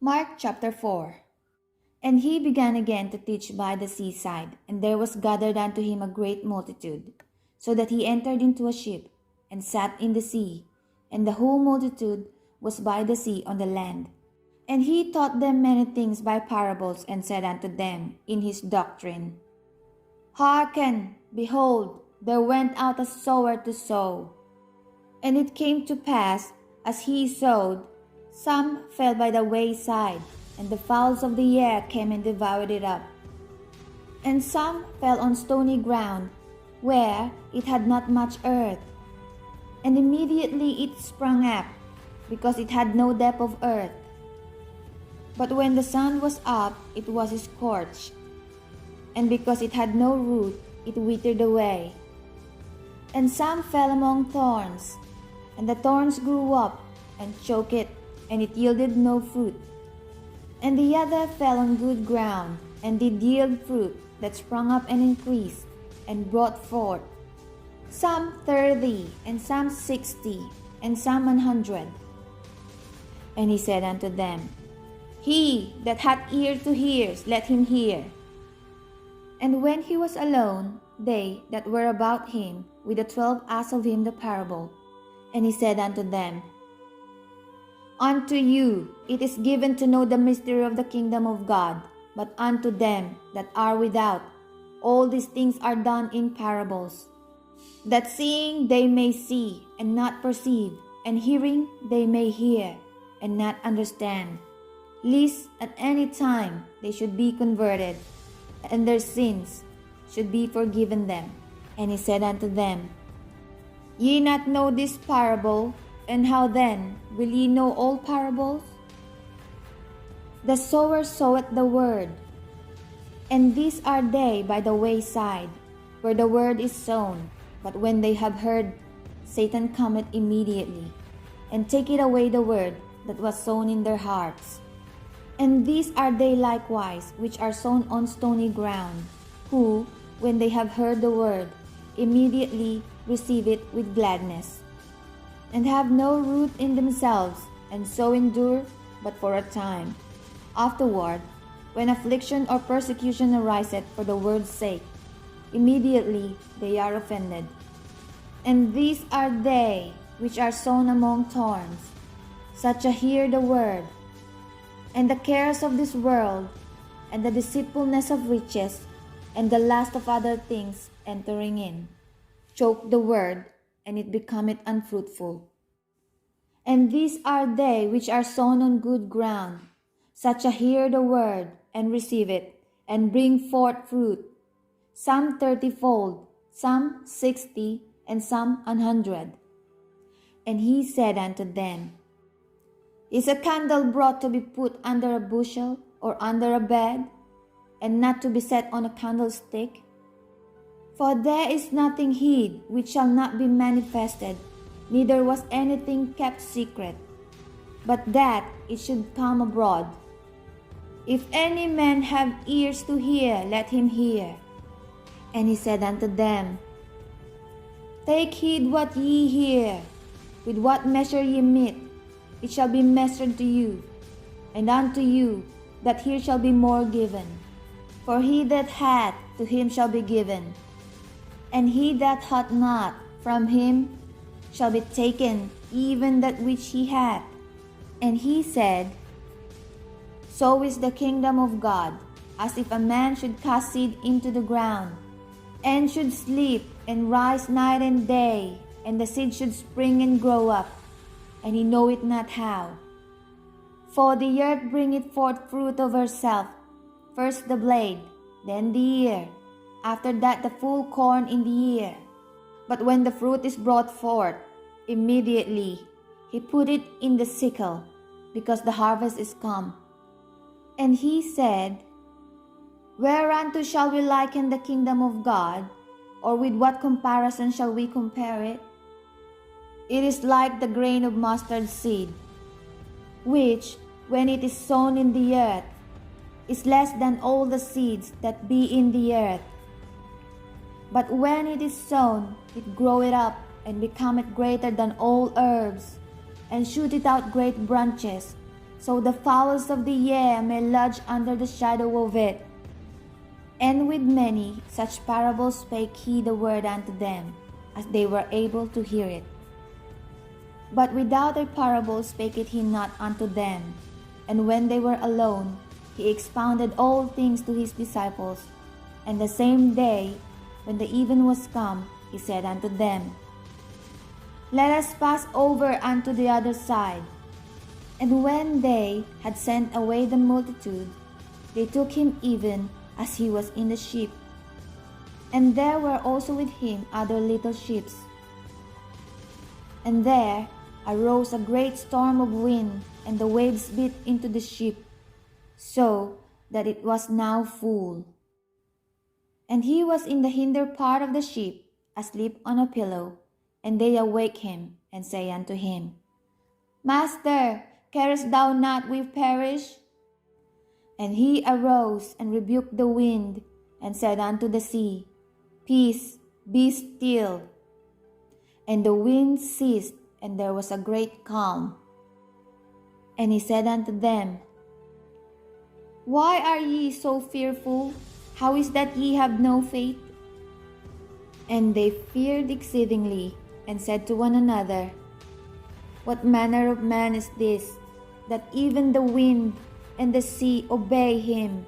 Mark chapter 4. And he began again to teach by the seaside, and there was gathered unto him a great multitude, so that he entered into a ship, and sat in the sea, and the whole multitude was by the sea on the land. And he taught them many things by parables, and said unto them in his doctrine, Hearken, behold, there went out a sower to sow. And it came to pass, as he sowed, some fell by the wayside, and the fowls of the air came and devoured it up. And some fell on stony ground, where it had not much earth. And immediately it sprung up, because it had no depth of earth. But when the sun was up, it was scorched, and because it had no root, it withered away. And some fell among thorns, and the thorns grew up and choked it, and it yielded no fruit. And the other fell on good ground, and did yield fruit that sprung up and increased, and brought forth, some 30, and some 60, and some 100. And he said unto them, He that hath ear to hear, let him hear. And when he was alone, they that were about him with the 12 asked of him the parable. And he said unto them, Unto you it is given to know the mystery of the kingdom of God, but unto them that are without, all these things are done in parables, that seeing they may see and not perceive, and hearing they may hear and not understand, lest at any time they should be converted, and their sins should be forgiven them. And he said unto them, Ye not know this parable, and how then will ye know all parables? The sower soweth the word, and these are they by the wayside, where the word is sown. But when they have heard, Satan cometh immediately, and taketh away the word that was sown in their hearts. And these are they likewise which are sown on stony ground, who, when they have heard the word, immediately receive it with gladness, and have no root in themselves, and so endure but for a time. Afterward, when affliction or persecution ariseth for the word's sake, immediately they are offended. And these are they which are sown among thorns, such as hear the word, and the cares of this world, and the deceitfulness of riches, and the lust of other things entering in, choke the word, and it becometh unfruitful. And these are they which are sown on good ground, such as hear the word, and receive it, and bring forth fruit, some 30-fold, some 60, and some 100. And he said unto them, Is a candle brought to be put under a bushel, or under a bed, and not to be set on a candlestick? For there is nothing hid which shall not be manifested, neither was anything kept secret, but that it should come abroad. If any man have ears to hear, let him hear. And he said unto them, Take heed what ye hear. With what measure ye mete, it shall be measured to you, and unto you that hear shall be more given. For he that hath, to him shall be given, and he that hath not, from him shall be taken even that which he hath. And he said, So is the kingdom of God, as if a man should cast seed into the ground, and should sleep and rise night and day, and the seed should spring and grow up, and he knoweth not how. For the earth bringeth forth fruit of herself, first the blade, then the ear, after that the full corn in the ear. But when the fruit is brought forth, immediately he put it in the sickle, because the harvest is come. And he said, Whereunto shall we liken the kingdom of God, or with what comparison shall we compare it? It is like the grain of mustard seed, which, when it is sown in the earth, is less than all the seeds that be in the earth. But when it is sown, it groweth up, and becometh greater than all herbs, and shooteth out great branches, so the fowls of the air may lodge under the shadow of it. And with many such parables spake he the word unto them, as they were able to hear it. But without a parable spake it he not unto them. And when they were alone, he expounded all things to his disciples. And the same day, when the even was come, he said unto them, Let us pass over unto the other side. And when they had sent away the multitude, they took him even as he was in the ship. And there were also with him other little ships. And there arose a great storm of wind, and the waves beat into the ship, so that it was now full. And he was in the hinder part of the ship, asleep on a pillow. And they awake him, and say unto him, Master, carest thou not we perish? And he arose and rebuked the wind, and said unto the sea, Peace, be still. And the wind ceased, and there was a great calm. And he said unto them, Why are ye so fearful? How is that ye have no faith? And they feared exceedingly, and said to one another, What manner of man is this, that even the wind and the sea obey him?